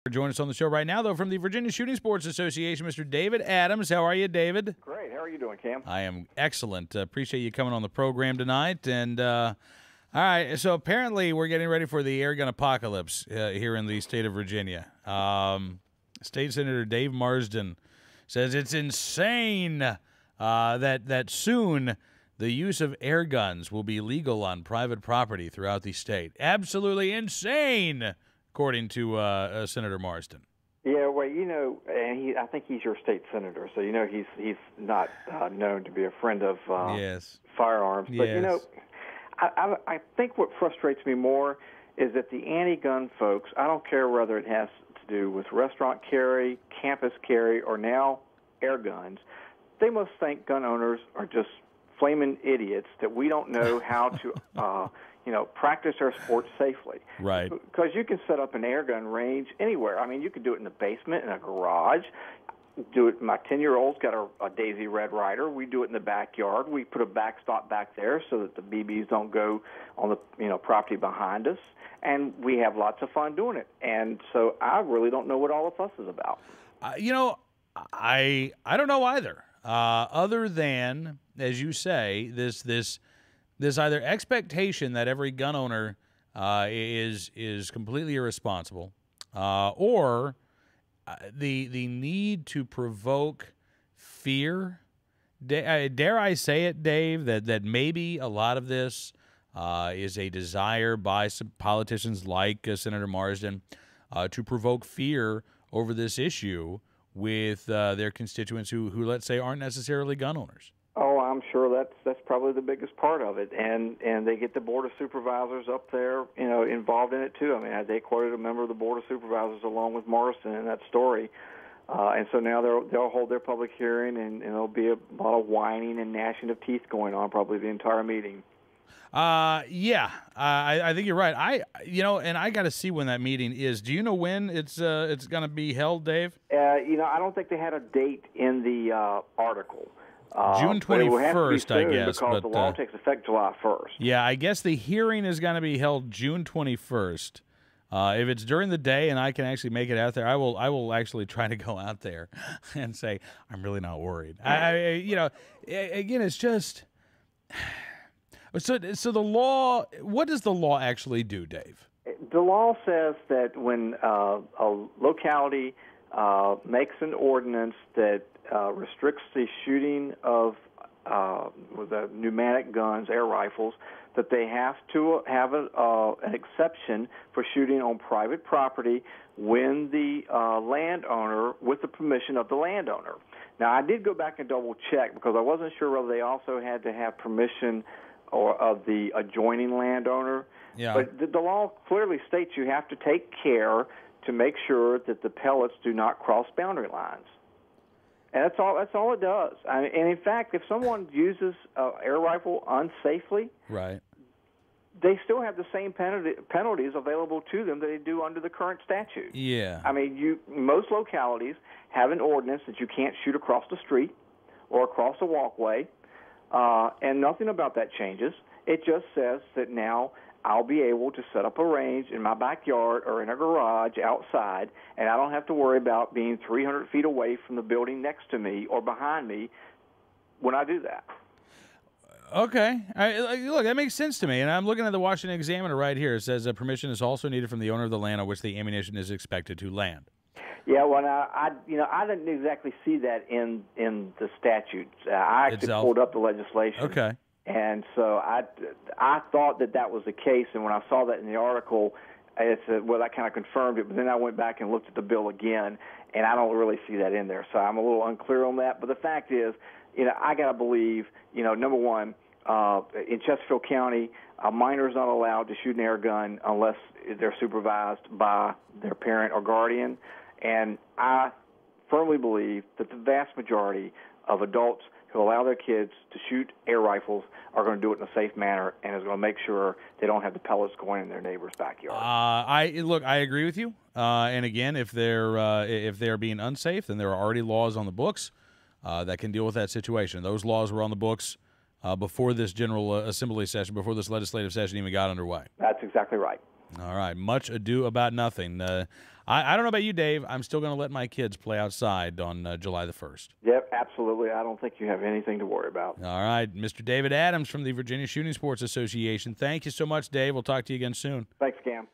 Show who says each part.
Speaker 1: Join us on the show right now, though, from the Virginia Shooting Sports Association, Mr. David Adams. How are you, David?
Speaker 2: Great. How are you doing, Cam?
Speaker 1: I am excellent. Appreciate you coming on the program tonight. And all right, so apparently we're getting ready for the air gun apocalypse here in the state of Virginia. State Senator Dave Marsden says it's insane that soon the use of air guns will be legal on private property throughout the state. Absolutely insane, according to Senator Marsden.
Speaker 2: Yeah, well, and I think he's your state senator, so he's not known to be a friend of firearms. But
Speaker 1: yes.
Speaker 2: I think what frustrates me more is that the anti-gun folks, I don't care whether it has to do with restaurant carry, campus carry, or now air guns, they must think gun owners are just flaming idiots that we don't know how to practice our sport safely.
Speaker 1: Right.
Speaker 2: Because you can set up an air gun range anywhere. I mean, you can do it in the basement, in a garage. Do it. My 10-year-old's got a Daisy Red Ryder. We do it in the backyard. We put a backstop back there so that the BBs don't go on the property behind us. And we have lots of fun doing it. And so I really don't know what all the fuss is about.
Speaker 1: I don't know either. Other than, as you say, this either expectation that every gun owner is completely irresponsible, or the need to provoke fear. Dare I say it, Dave, that maybe a lot of this is a desire by some politicians like Senator Marsden to provoke fear over this issue with their constituents who, let's say, aren't necessarily gun owners.
Speaker 2: Oh, I'm sure that's probably the biggest part of it, and they get the Board of Supervisors up there, involved in it too. I mean, they quoted a member of the Board of Supervisors along with Morrison in that story, and so now they'll hold their public hearing, and there'll be a lot of whining and gnashing of teeth going on probably the entire meeting.
Speaker 1: I think you're right. And I got to see when that meeting is. Do you know when it's going to be held, Dave?
Speaker 2: I don't think they had a date in the article.
Speaker 1: June 21st, I guess.
Speaker 2: Because the law takes effect July 1st.
Speaker 1: Yeah, I guess the hearing is going to be held June 21st. If it's during the day and I can actually make it out there, I will actually try to go out there and say I'm really not worried. Again, it's just so the law. What does the law actually do, Dave?
Speaker 2: The law says that when a locality makes an ordinance that restricts the shooting of with the pneumatic guns, air rifles, that they have to have an exception for shooting on private property when the landowner, with the permission of the landowner. Now, I did go back and double check because I wasn't sure whether they also had to have permission of the adjoining landowner.
Speaker 1: Yeah.
Speaker 2: But the law clearly states you have to take care to make sure that the pellets do not cross boundary lines. And that's all it does. And in fact, if someone uses an air rifle unsafely,
Speaker 1: right,
Speaker 2: they still have the same penalties available to them that they do under the current statute.
Speaker 1: Yeah.
Speaker 2: I mean, most localities have an ordinance that you can't shoot across the street or across a walkway, and nothing about that changes. It just says that now I'll be able to set up a range in my backyard or in a garage outside, and I don't have to worry about being 300 feet away from the building next to me or behind me when I do that.
Speaker 1: Okay. Look, that makes sense to me. And I'm looking at the Washington Examiner right here. It says permission is also needed from the owner of the land on which the ammunition is expected to land.
Speaker 2: Yeah, well, I didn't exactly see that in the statutes. I actually pulled up the legislation.
Speaker 1: Okay.
Speaker 2: And so I thought that was the case, and when I saw that in the article, that kind of confirmed it. But then I went back and looked at the bill again, and I don't really see that in there. So I'm a little unclear on that. But the fact is, I got to believe, number one, in Chesterfield County, a minor is not allowed to shoot an air gun unless they're supervised by their parent or guardian. And I firmly believe that the vast majority of adults who allow their kids to shoot air rifles are going to do it in a safe manner and is going to make sure they don't have the pellets going in their neighbor's backyard.
Speaker 1: I agree with you. And again, if they're being unsafe, then there are already laws on the books that can deal with that situation. Those laws were on the books before this General Assembly session, before this legislative session even got underway.
Speaker 2: That's exactly right.
Speaker 1: All right. Much ado about nothing. I don't know about you, Dave. I'm still going to let my kids play outside on July the 1st.
Speaker 2: Yep, absolutely. I don't think you have anything to worry about.
Speaker 1: All right, Mr. David Adams from the Virginia Shooting Sports Association. Thank you so much, Dave. We'll talk to you again soon.
Speaker 2: Thanks, Cam.